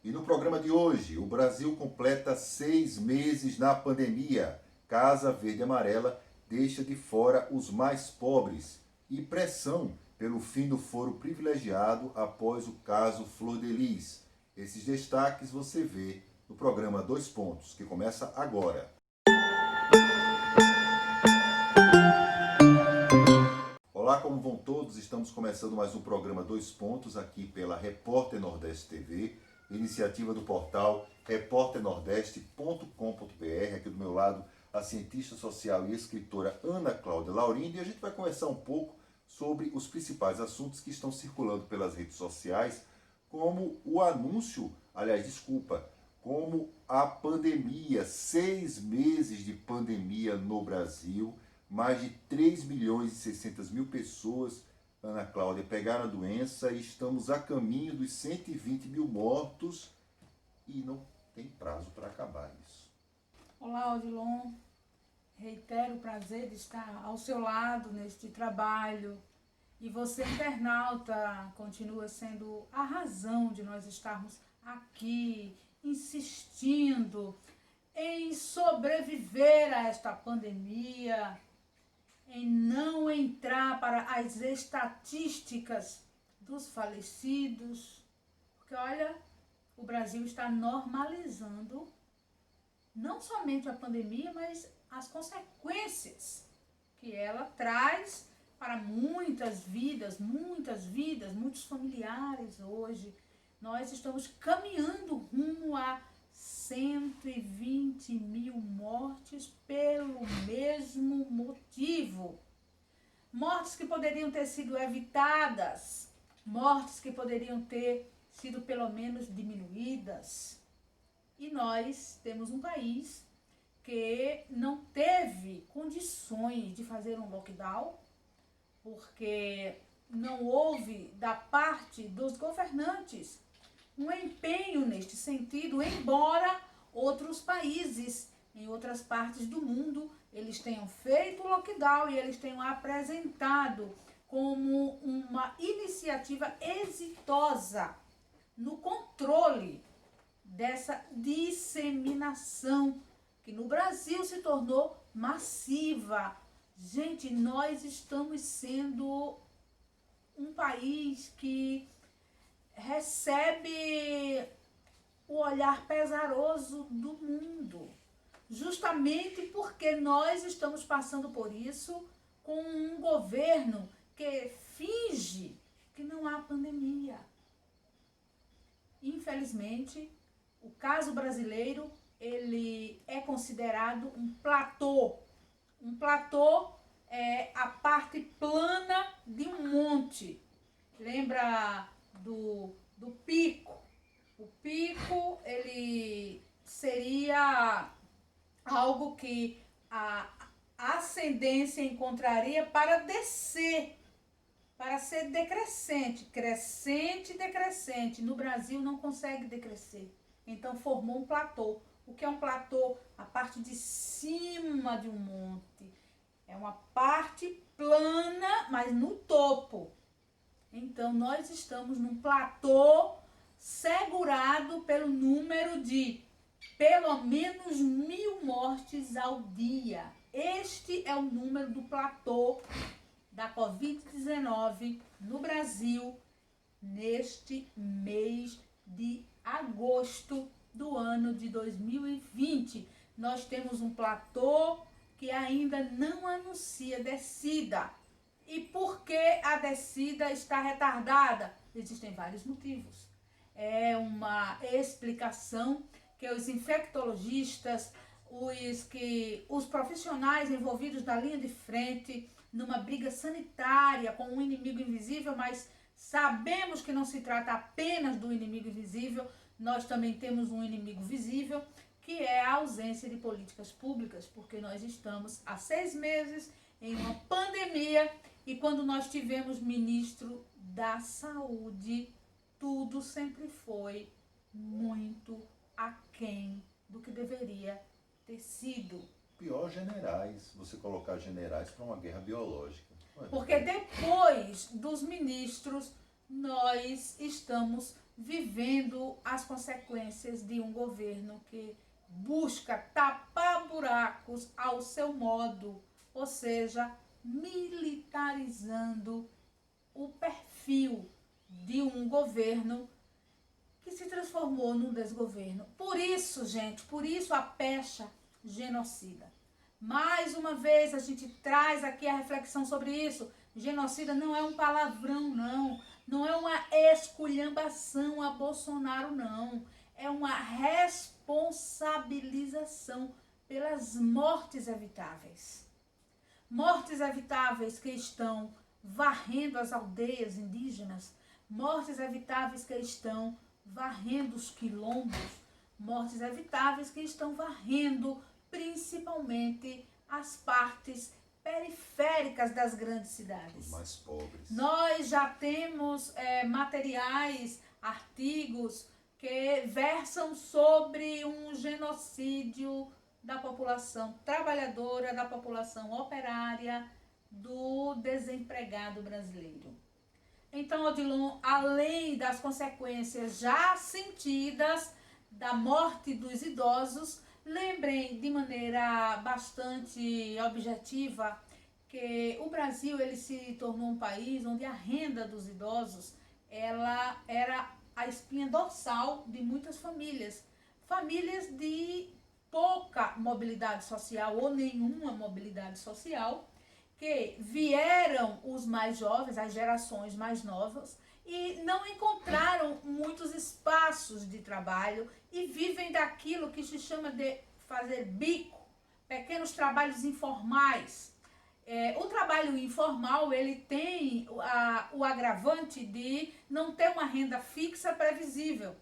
E no programa de hoje, o Brasil completa 6 meses na pandemia. Casa Verde e Amarela deixa de fora os mais pobres e pressão pelo fim do foro privilegiado após o caso Flor de Lis. Esses destaques você vê no programa Dois Pontos, que começa agora. Olá, como vão todos? Estamos começando mais um programa Dois Pontos aqui pela Repórter Nordeste TV, iniciativa do portal repórternordeste.com.br. Aqui do meu lado, a cientista social e escritora Ana Cláudia Laurindo, e a gente vai conversar um pouco sobre os principais assuntos que estão circulando pelas redes sociais, como o anúncio, como a pandemia, 6 meses de pandemia no Brasil, mais de 3 milhões e 600 mil pessoas, Ana Cláudia, pegaram a doença e estamos a caminho dos 120 mil mortos e não tem prazo para acabar isso. Olá, Odilon. Reitero o prazer de estar ao seu lado neste trabalho. E você, internauta, continua sendo a razão de nós estarmos aqui, insistindo em sobreviver a esta pandemia, em não entrar para as estatísticas dos falecidos, porque olha, o Brasil está normalizando não somente a pandemia, mas as consequências que ela traz para muitas vidas, muitos familiares hoje. Nós estamos caminhando rumo a 120 mil mortes pelo mesmo motivo. Mortes que poderiam ter sido evitadas, mortes que poderiam ter sido pelo menos diminuídas. E nós temos um país que não teve condições de fazer um lockdown, porque não houve da parte dos governantes um empenho neste sentido, embora outros países em outras partes do mundo eles tenham feito o lockdown e eles tenham apresentado como uma iniciativa exitosa no controle dessa disseminação que no Brasil se tornou massiva. Gente, nós estamos sendo um país que recebe o olhar pesaroso do mundo, justamente porque nós estamos passando por isso com um governo que finge que não há pandemia. Infelizmente, o caso brasileiro, ele é considerado um platô. Um platô é a parte plana de um monte. Lembra do pico? O pico, ele seria algo que a ascendência encontraria para descer, para ser decrescente, crescente e decrescente. No Brasil não consegue decrescer. Então formou um platô. O que é um platô? A parte de cima de um monte. É uma parte plana, mas no topo. Então nós estamos num platô segurado pelo número de pelo menos 1.000 mortes ao dia. Este é o número do platô da Covid-19 no Brasil neste mês de agosto do ano de 2020. Nós temos um platô que ainda não anuncia descida. E por que a descida está retardada? Existem vários motivos. É uma explicação que os infectologistas, os profissionais envolvidos na linha de frente, numa briga sanitária com um inimigo invisível, mas sabemos que não se trata apenas do inimigo invisível, nós também temos um inimigo visível, que é a ausência de políticas públicas, porque nós estamos há 6 meses em uma pandemia e quando nós tivemos ministro da Saúde, tudo sempre foi muito aquém do que deveria ter sido. Pior generais, você colocar generais para uma guerra biológica. Porque depois dos ministros, nós estamos vivendo as consequências de um governo que busca tapar buracos ao seu modo, ou seja, militarizando o perfil de um governo que se transformou num desgoverno. Por isso, gente, por isso a pecha genocida. Mais uma vez a gente traz aqui a reflexão sobre isso. Genocida não é um palavrão, não. Não é uma esculhambação a Bolsonaro, não. É uma responsabilização pelas mortes evitáveis. Mortes evitáveis que estão varrendo as aldeias indígenas, mortes evitáveis que estão varrendo os quilombos, mortes evitáveis que estão varrendo principalmente as partes periféricas das grandes cidades. Os mais pobres. Nós já temos materiais, artigos que versam sobre um genocídio da população trabalhadora, da população operária, do desempregado brasileiro. Então, Odilon, além das consequências já sentidas da morte dos idosos, lembrem de maneira bastante objetiva que o Brasil ele se tornou um país onde a renda dos idosos ela era a espinha dorsal de muitas famílias. Famílias de pouca mobilidade social ou nenhuma mobilidade social, que vieram os mais jovens, as gerações mais novas, e não encontraram muitos espaços de trabalho e vivem daquilo que se chama de fazer bico, pequenos trabalhos informais. O trabalho informal ele tem o agravante de não ter uma renda fixa previsível.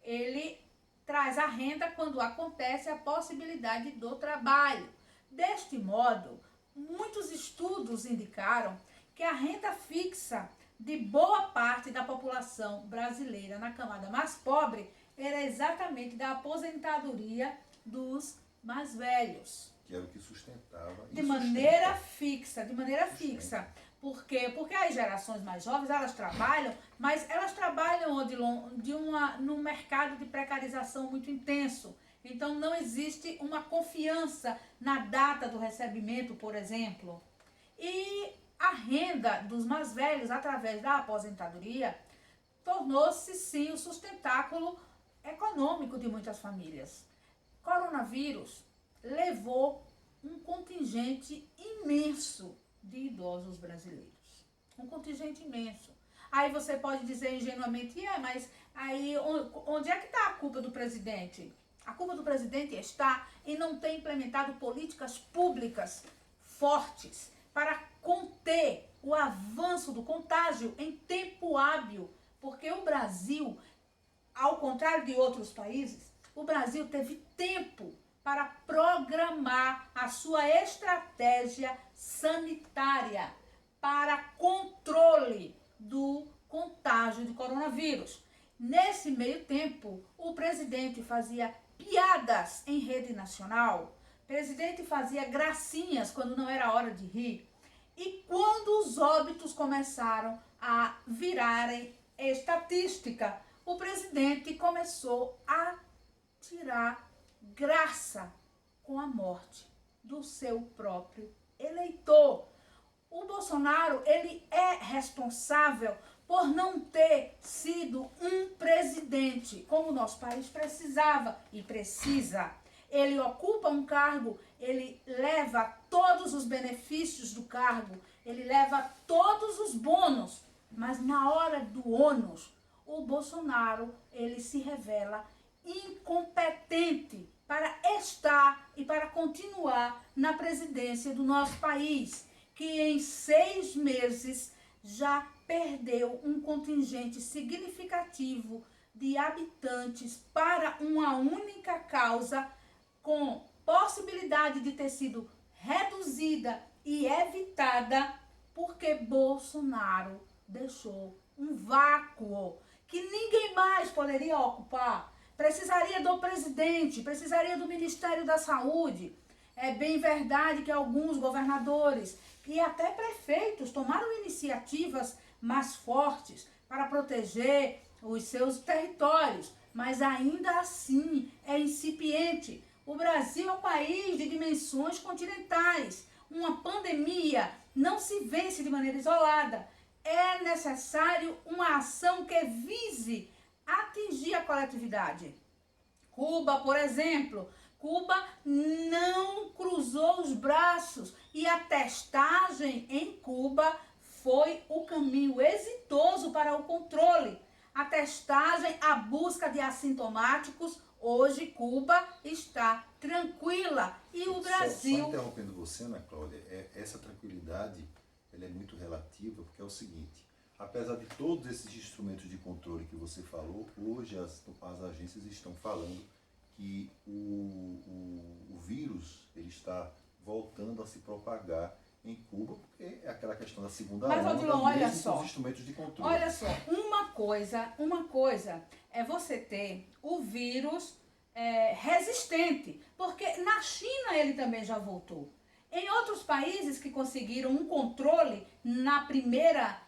Ele traz a renda quando acontece a possibilidade do trabalho. Deste modo, muitos estudos indicaram que a renda fixa de boa parte da população brasileira na camada mais pobre era exatamente da aposentadoria dos mais velhos. Que era o que sustentava. De maneira fixa. Por quê? Porque as gerações mais jovens, elas trabalham, mas elas trabalham, Odilon, num mercado de precarização muito intenso. Então, não existe uma confiança na data do recebimento, por exemplo. E a renda dos mais velhos, através da aposentadoria, tornou-se, sim, o sustentáculo econômico de muitas famílias. Coronavírus levou um contingente imenso de idosos brasileiros. Um contingente imenso. Aí você pode dizer ingenuamente, mas aí onde é que está a culpa do presidente? A culpa do presidente está em não ter implementado políticas públicas fortes para conter o avanço do contágio em tempo hábil. Porque o Brasil, ao contrário de outros países, o Brasil teve tempo para programar a sua estratégia sanitária para controle do contágio de coronavírus. Nesse meio tempo, o presidente fazia piadas em rede nacional, o presidente fazia gracinhas quando não era hora de rir, e quando os óbitos começaram a virarem estatística, o presidente começou a tirar graça com a morte do seu próprio eleitor. O Bolsonaro, ele é responsável por não ter sido um presidente como o nosso país precisava e precisa. Ele ocupa um cargo, ele leva todos os benefícios do cargo, ele leva todos os bônus, mas na hora do ônus, o Bolsonaro, ele se revela incompetente para estar e para continuar na presidência do nosso país, que em 6 meses já perdeu um contingente significativo de habitantes para uma única causa, com possibilidade de ter sido reduzida e evitada, porque Bolsonaro deixou um vácuo que ninguém mais poderia ocupar. Precisaria do presidente, precisaria do Ministério da Saúde. É bem verdade que alguns governadores e até prefeitos tomaram iniciativas mais fortes para proteger os seus territórios, mas ainda assim é incipiente. O Brasil é um país de dimensões continentais. Uma pandemia não se vence de maneira isolada. É necessário uma ação que vise atingir a coletividade. Cuba, por exemplo, Cuba não cruzou os braços e a testagem em Cuba foi o caminho exitoso para o controle. A testagem, a busca de assintomáticos, hoje Cuba está tranquila e o Brasil... Só interrompendo você, Ana Cláudia, essa tranquilidade ela é muito relativa, porque é o seguinte, apesar de todos esses instrumentos de controle que você falou, hoje as agências estão falando que o vírus ele está voltando a se propagar em Cuba, porque é aquela questão da segunda onda, Odilon, olha mesmo só, com os instrumentos de controle. Olha só, uma coisa é você ter o vírus resistente, porque na China ele também já voltou. Em outros países que conseguiram um controle na primeira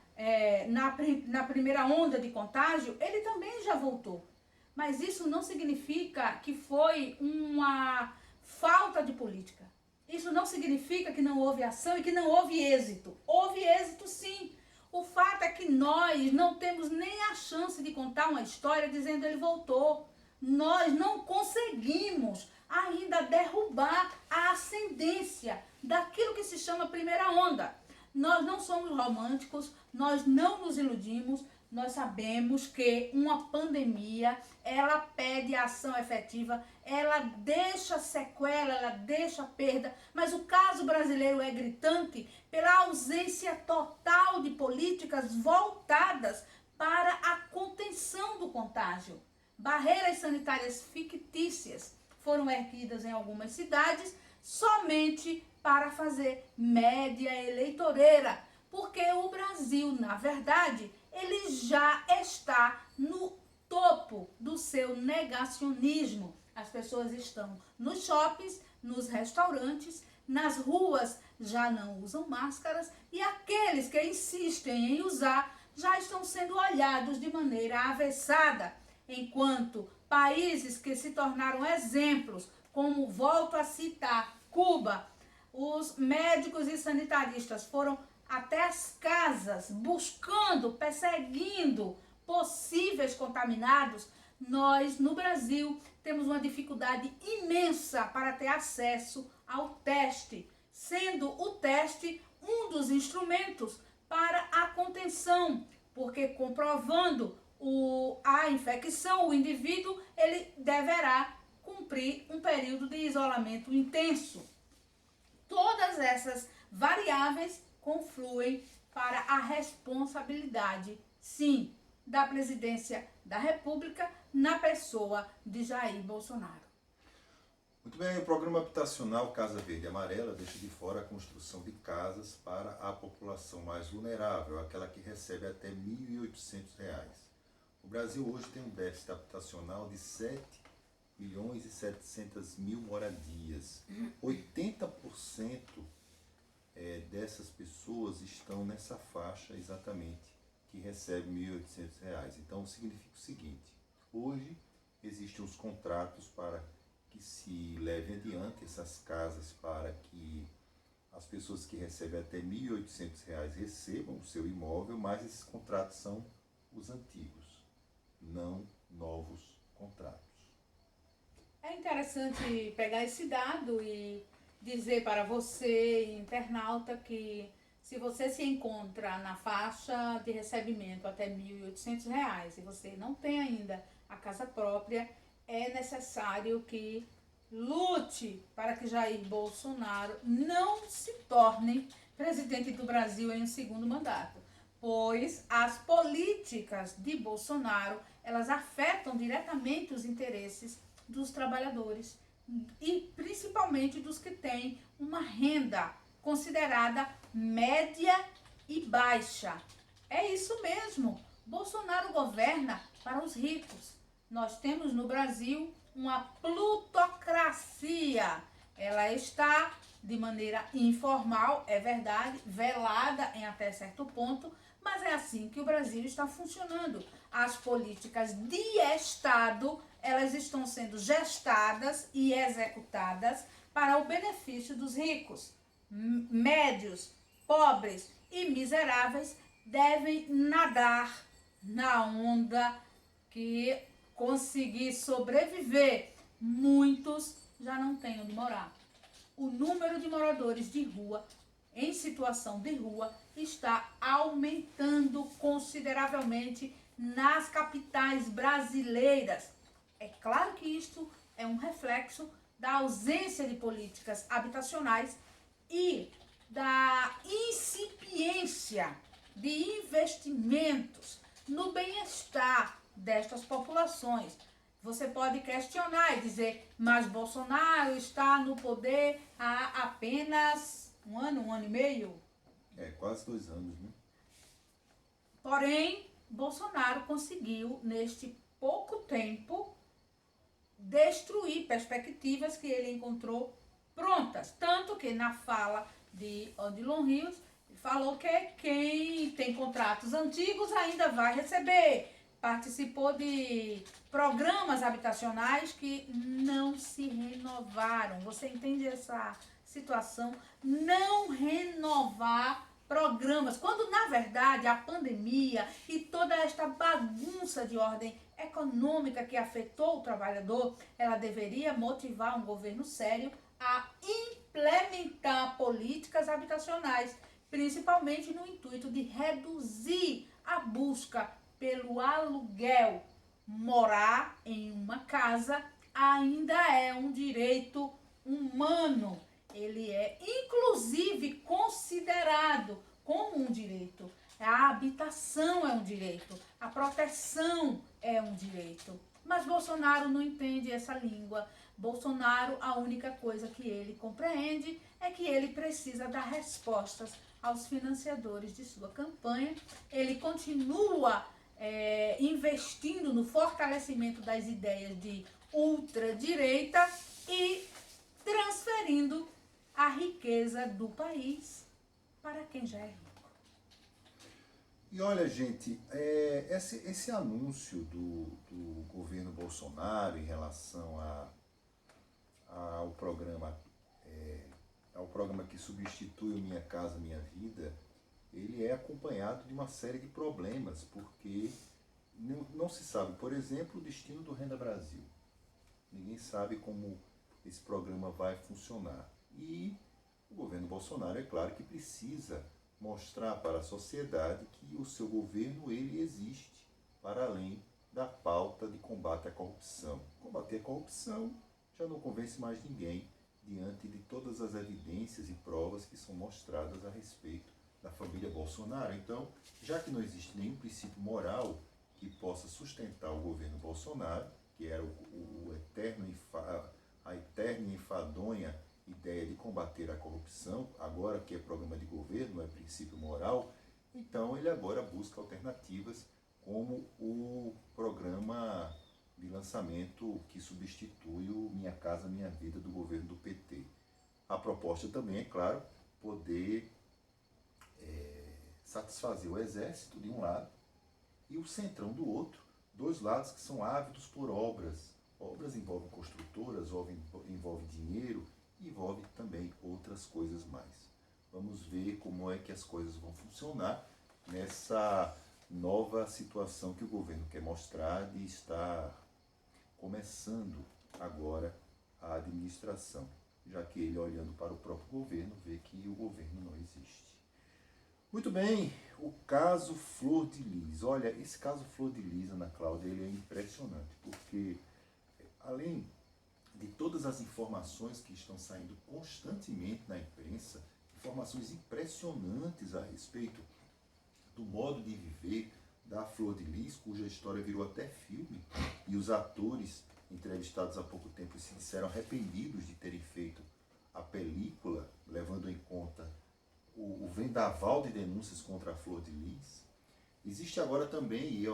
onda de contágio, ele também já voltou. Mas isso não significa que foi uma falta de política. Isso não significa que não houve ação e que não houve êxito. Houve êxito sim. O fato é que nós não temos nem a chance de contar uma história dizendo ele voltou. Nós não conseguimos ainda derrubar a ascendência daquilo que se chama primeira onda. Nós não somos românticos, nós não nos iludimos, nós sabemos que uma pandemia, ela pede ação efetiva, ela deixa sequela, ela deixa perda, mas o caso brasileiro é gritante pela ausência total de políticas voltadas para a contenção do contágio. Barreiras sanitárias fictícias foram erguidas em algumas cidades somente para fazer média eleitoreira, porque o Brasil, na verdade, ele já está no topo do seu negacionismo. As pessoas estão nos shoppings, nos restaurantes, nas ruas já não usam máscaras e aqueles que insistem em usar já estão sendo olhados de maneira avessada, enquanto países que se tornaram exemplos, como volto a citar, Cuba, os médicos e sanitaristas foram até as casas, buscando, perseguindo possíveis contaminados. Nós, no Brasil, temos uma dificuldade imensa para ter acesso ao teste, sendo o teste um dos instrumentos para a contenção, porque comprovando a infecção, o indivíduo ele deverá cumprir um período de isolamento intenso. Todas essas variáveis confluem para a responsabilidade, sim, da presidência da República na pessoa de Jair Bolsonaro. Muito bem, o programa habitacional Casa Verde e Amarela deixa de fora a construção de casas para a população mais vulnerável, aquela que recebe até R$ 1.800. O Brasil hoje tem um déficit habitacional de 7.700.000 moradias. 80% dessas pessoas estão nessa faixa exatamente, que recebe R$ 1.800. Então significa o seguinte, hoje existem os contratos para que se leve adiante essas casas para que as pessoas que recebem até R$ 1.800 recebam o seu imóvel, mas esses contratos são os antigos, não novos contratos. É interessante pegar esse dado e dizer para você, internauta, que se você se encontra na faixa de recebimento até R$ 1.800 e você não tem ainda a casa própria, é necessário que lute para que Jair Bolsonaro não se torne presidente do Brasil em um segundo mandato, pois as políticas de Bolsonaro, elas afetam diretamente os interesses dos trabalhadores e principalmente dos que têm uma renda considerada média e baixa. É isso mesmo, Bolsonaro governa para os ricos. Nós temos no Brasil uma plutocracia. Ela está de maneira informal, é verdade, velada em até certo ponto, mas é assim que o Brasil está funcionando. as políticas de Estado, elas estão sendo gestadas e executadas para o benefício dos ricos. Médios, pobres e miseráveis devem nadar na onda que conseguir sobreviver. Muitos já não têm onde morar. O número de moradores de rua, em situação de rua, está aumentando consideravelmente nas capitais brasileiras. É claro que isto é um reflexo da ausência de políticas habitacionais e da incipiência de investimentos no bem-estar destas populações. Você pode questionar e dizer, mas Bolsonaro está no poder há apenas um ano e meio? Quase 2 anos, né? Porém, Bolsonaro conseguiu, neste pouco tempo, destruir perspectivas que ele encontrou prontas. Tanto que na fala de Odilon Rios, ele falou que quem tem contratos antigos ainda vai receber. Participou de programas habitacionais que não se renovaram. Você entende essa situação? Não renovar programas, quando na verdade a pandemia e toda esta bagunça de ordem econômica que afetou o trabalhador, ela deveria motivar um governo sério a implementar políticas habitacionais, principalmente no intuito de reduzir a busca pelo aluguel. Morar em uma casa ainda é um direito humano. Ele é inclusive considerado como um direito. A habitação é um direito, a proteção é um direito. Mas Bolsonaro não entende essa língua. Bolsonaro, a única coisa que ele compreende é que ele precisa dar respostas aos financiadores de sua campanha. Ele continua investindo no fortalecimento das ideias de ultradireita e transferindo a riqueza do país para quem já é rico. E olha, gente, esse anúncio do governo Bolsonaro em relação ao programa que substitui o Minha Casa Minha Vida, ele é acompanhado de uma série de problemas, porque não se sabe, por exemplo, o destino do Renda Brasil. Ninguém sabe como esse programa vai funcionar. E o governo Bolsonaro, é claro que precisa mostrar para a sociedade que o seu governo ele existe para além da pauta de combate à corrupção. Combater a corrupção já não convence mais ninguém diante de todas as evidências e provas que são mostradas a respeito da família Bolsonaro. Então, já que não existe nenhum princípio moral que possa sustentar o governo Bolsonaro, que era a eterna e enfadonha ideia de combater a corrupção, agora que é programa de governo, não é princípio moral, então ele agora busca alternativas como o programa de lançamento que substitui o Minha Casa Minha Vida do governo do PT. A proposta também, é claro, poder satisfazer o exército de um lado e o centrão do outro, dois lados que são ávidos por obras. Obras envolvem construtoras, envolve dinheiro, envolve também outras coisas mais. Vamos ver como é que as coisas vão funcionar nessa nova situação que o governo quer mostrar de estar começando agora a administração, já que ele, olhando para o próprio governo, vê que o governo não existe. Muito bem, o caso Flor de Lis. Olha, esse caso Flor de Lis, Ana Cláudia, ele é impressionante, porque além de todas as informações que estão saindo constantemente na imprensa, informações impressionantes a respeito do modo de viver da Flor de Lis, cuja história virou até filme, e os atores entrevistados há pouco tempo se disseram arrependidos de terem feito a película, levando em conta o vendaval de denúncias contra a Flor de Lis. Existe agora também, e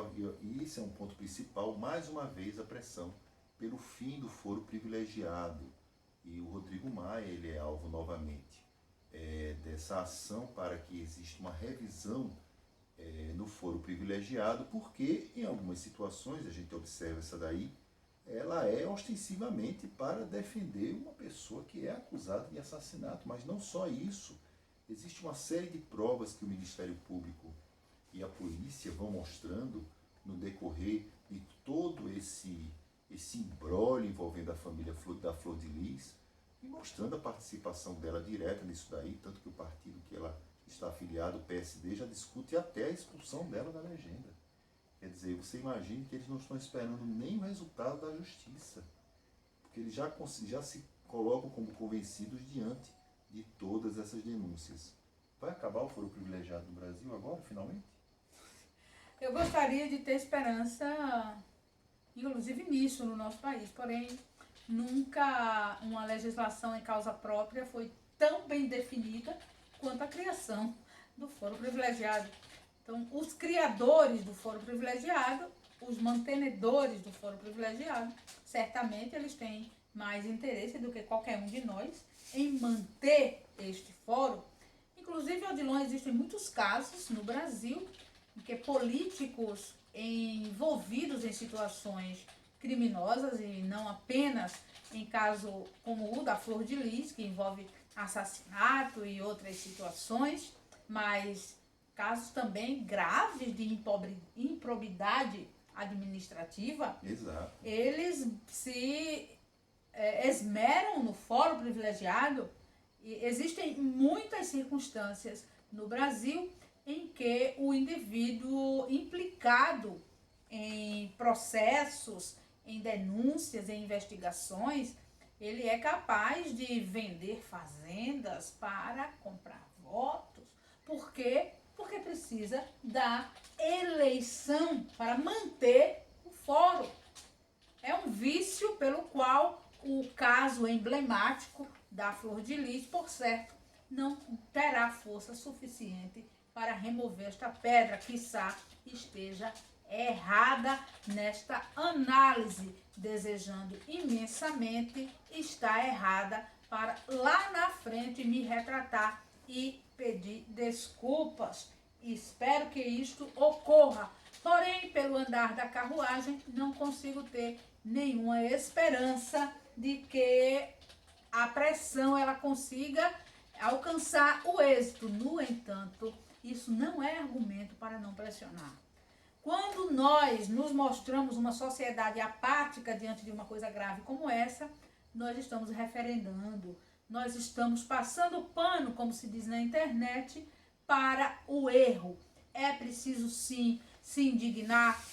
esse é um ponto principal, mais uma vez a pressão pelo fim do foro privilegiado. E o Rodrigo Maia, ele é alvo novamente dessa ação para que exista uma revisão no foro privilegiado, porque em algumas situações, a gente observa essa daí, ela é ostensivamente para defender uma pessoa que é acusada de assassinato, mas não só isso. Existe uma série de provas que o Ministério Público e a polícia vão mostrando no decorrer de todo esse imbróglio envolvendo a família da Flor de Lis e mostrando a participação dela direta nisso daí, tanto que o partido que ela está afiliado, o PSD, já discute até a expulsão dela da legenda. Quer dizer, você imagina que eles não estão esperando nem o resultado da justiça, porque eles já se colocam como convencidos diante de todas essas denúncias. Vai acabar o foro privilegiado no Brasil agora, finalmente? Eu gostaria de ter esperança, inclusive nisso, no nosso país, porém, nunca uma legislação em causa própria foi tão bem definida quanto a criação do foro privilegiado. Então, os criadores do foro privilegiado, os mantenedores do foro privilegiado, certamente eles têm mais interesse do que qualquer um de nós em manter este foro. Inclusive, Odilon, existem muitos casos no Brasil em que políticos envolvidos em situações criminosas, e não apenas em caso como o da Flor de Lis, que envolve assassinato e outras situações, mas casos também graves de improbidade administrativa. Exato. Eles se esmeram no foro privilegiado. E existem muitas circunstâncias no Brasil em que o indivíduo implicado em processos, em denúncias, em investigações, ele é capaz de vender fazendas para comprar votos. Por quê? Porque precisa da eleição para manter o fórum. É um vício pelo qual o caso emblemático da Flor de Lis, por certo, não terá força suficiente para remover esta pedra, quiçá esteja errada nesta análise, desejando imensamente estar errada para lá na frente me retratar e pedir desculpas. Espero que isto ocorra. Porém, pelo andar da carruagem, não consigo ter nenhuma esperança de que a pressão ela consiga alcançar o êxito. No entanto, isso não é argumento para não pressionar. Quando nós nos mostramos uma sociedade apática diante de uma coisa grave como essa, nós estamos referendando, nós estamos passando pano, como se diz na internet, para o erro. É preciso sim se indignar,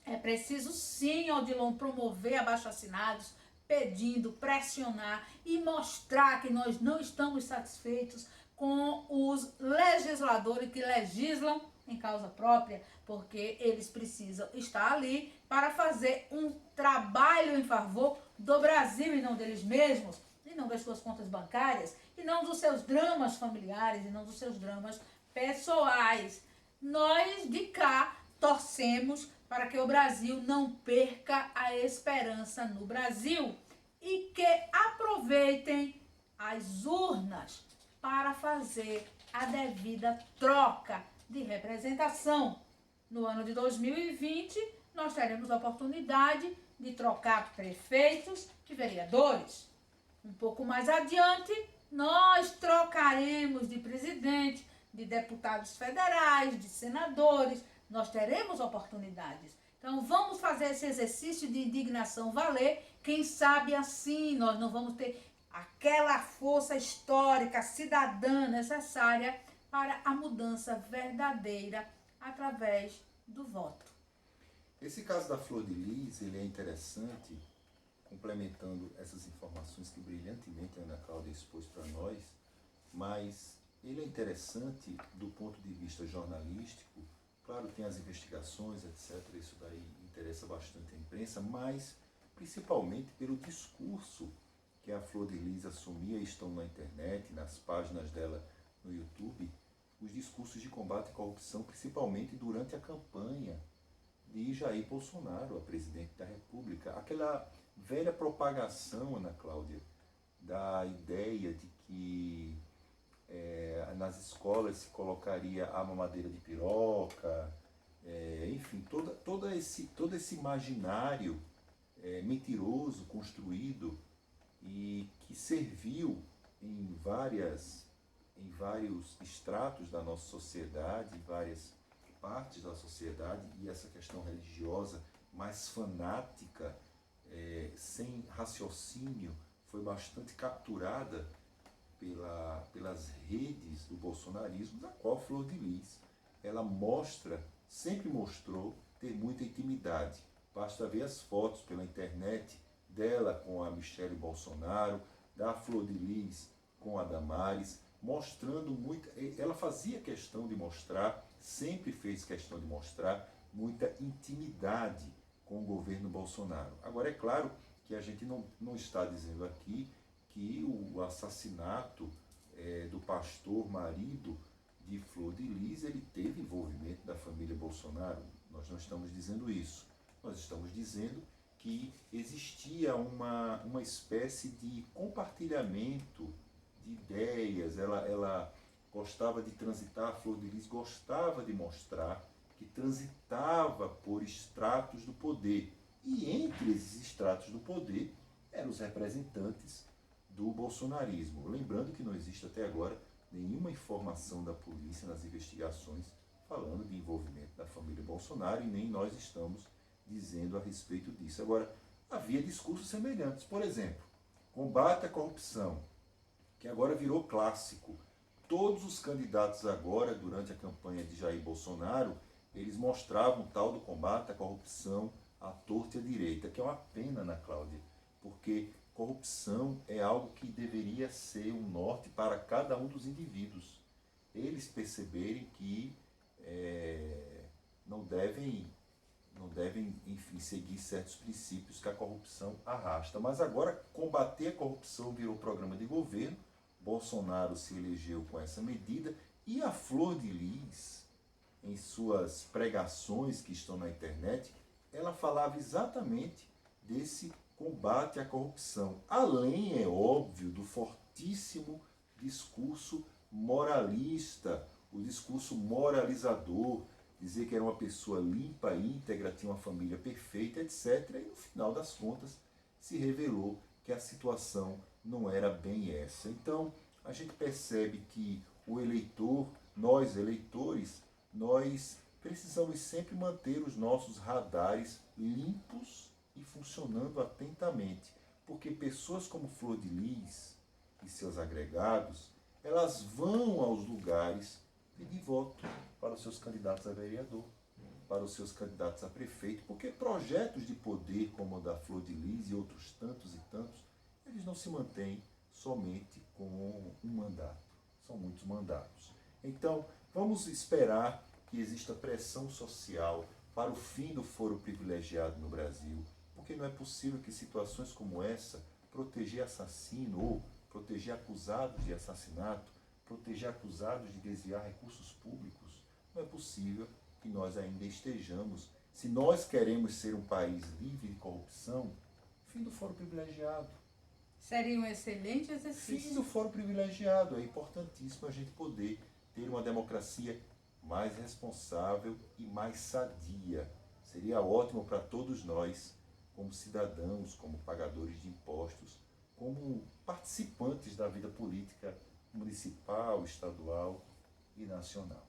é preciso sim, Odilon, promover abaixo-assinados, pedindo, pressionar e mostrar que nós não estamos satisfeitos com os legisladores que legislam em causa própria, porque eles precisam estar ali para fazer um trabalho em favor do Brasil e não deles mesmos, e não das suas contas bancárias, e não dos seus dramas familiares, e não dos seus dramas pessoais. Nós de cá torcemos para que o Brasil não perca a esperança no Brasil e que aproveitem as urnas para fazer a devida troca de representação. No ano de 2020, nós teremos a oportunidade de trocar prefeitos e vereadores. Um pouco mais adiante, nós trocaremos de presidente, de deputados federais, de senadores. Nós teremos oportunidades. Então, vamos fazer esse exercício de indignação valer. Quem sabe assim nós não vamos ter aquela força histórica, cidadã necessária para a mudança verdadeira através do voto. Esse caso da Flor de Lis, ele é interessante, complementando essas informações que brilhantemente a Ana Cláudia expôs para nós, mas ele é interessante do ponto de vista jornalístico. Claro, tem as investigações, etc., isso daí interessa bastante a imprensa, mas principalmente pelo discurso que a Flor de Lis assumia, estão na internet, nas páginas dela no YouTube, os discursos de combate à corrupção, principalmente durante a campanha de Jair Bolsonaro, a presidente da República. Aquela velha propagação, Ana Cláudia, da ideia de que nas escolas se colocaria a mamadeira de piroca, enfim, todo esse imaginário mentiroso construído e que serviu em vários estratos da nossa sociedade, em várias partes da sociedade, e essa questão religiosa mais fanática, sem raciocínio, foi bastante capturada pelas redes do bolsonarismo, da qual Flor de Lis, ela sempre mostrou ter muita intimidade. Basta ver as fotos pela internet dela com a Michelle Bolsonaro, da Flor de Lis com a Damares, mostrando muito. Ela fazia questão de mostrar, sempre fez questão de mostrar muita intimidade com o governo Bolsonaro. Agora, é claro que a gente não está dizendo aqui que o assassinato do pastor marido de Flor de Lis, ele teve envolvimento da família Bolsonaro. Nós não estamos dizendo isso. Nós estamos dizendo que existia uma espécie de compartilhamento de ideias. Ela gostava de transitar, a Flor de Lis gostava de mostrar que transitava por estratos do poder. E entre esses estratos do poder eram os representantes do bolsonarismo. Lembrando que não existe até agora nenhuma informação da polícia nas investigações falando de envolvimento da família Bolsonaro, e nem nós estamos dizendo a respeito disso. Agora, havia discursos semelhantes. Por exemplo, combate à corrupção, que agora virou clássico. Todos os candidatos agora, durante a campanha de Jair Bolsonaro, eles mostravam o tal do combate à corrupção à torta e à direita, que é uma pena, Ana Cláudia, porque corrupção é algo que deveria ser um norte para cada um dos indivíduos. Eles perceberem que não devem, enfim, seguir certos princípios que a corrupção arrasta. Mas agora, combater a corrupção virou programa de governo. Bolsonaro se elegeu com essa medida, e a Flor de Lis, em suas pregações que estão na internet, ela falava exatamente desse combate à corrupção. Além, é óbvio, do fortíssimo discurso moralista, o discurso moralizador, dizer que era uma pessoa limpa, íntegra, tinha uma família perfeita, etc. E no final das contas se revelou que a situação não era bem essa. Então a gente percebe que o eleitor, nós eleitores, nós precisamos sempre manter os nossos radares limpos e funcionando atentamente, porque pessoas como Flor de Lis e seus agregados, elas vão aos lugares pedir voto para os seus candidatos a vereador, para os seus candidatos a prefeito, porque projetos de poder como o da Flor de Lis e outros tantos e tantos, eles não se mantêm somente com um mandato, são muitos mandatos. Então, vamos esperar que exista pressão social para o fim do foro privilegiado no Brasil, porque não é possível que situações como essa, proteger assassino ou proteger acusados de assassinato, proteger acusados de desviar recursos públicos, não é possível que nós ainda estejamos, se nós queremos ser um país livre de corrupção, fim do foro privilegiado. Seria um excelente exercício. Fim do foro privilegiado. É importantíssimo a gente poder ter uma democracia mais responsável e mais sadia. Seria ótimo para todos nós, como cidadãos, como pagadores de impostos, como participantes da vida política municipal, estadual e nacional.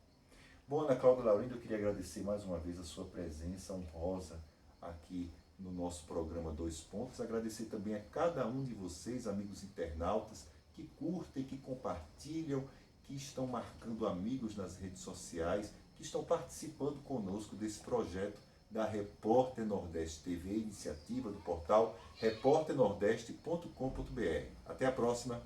Bom, Ana Cláudia Laurindo, eu queria agradecer mais uma vez a sua presença honrosa aqui no nosso programa Dois Pontos. Agradecer também a cada um de vocês, amigos internautas, que curtem, que compartilham, que estão marcando amigos nas redes sociais, que estão participando conosco desse projeto da Repórter Nordeste TV, iniciativa do portal repórternordeste.com.br. Até a próxima.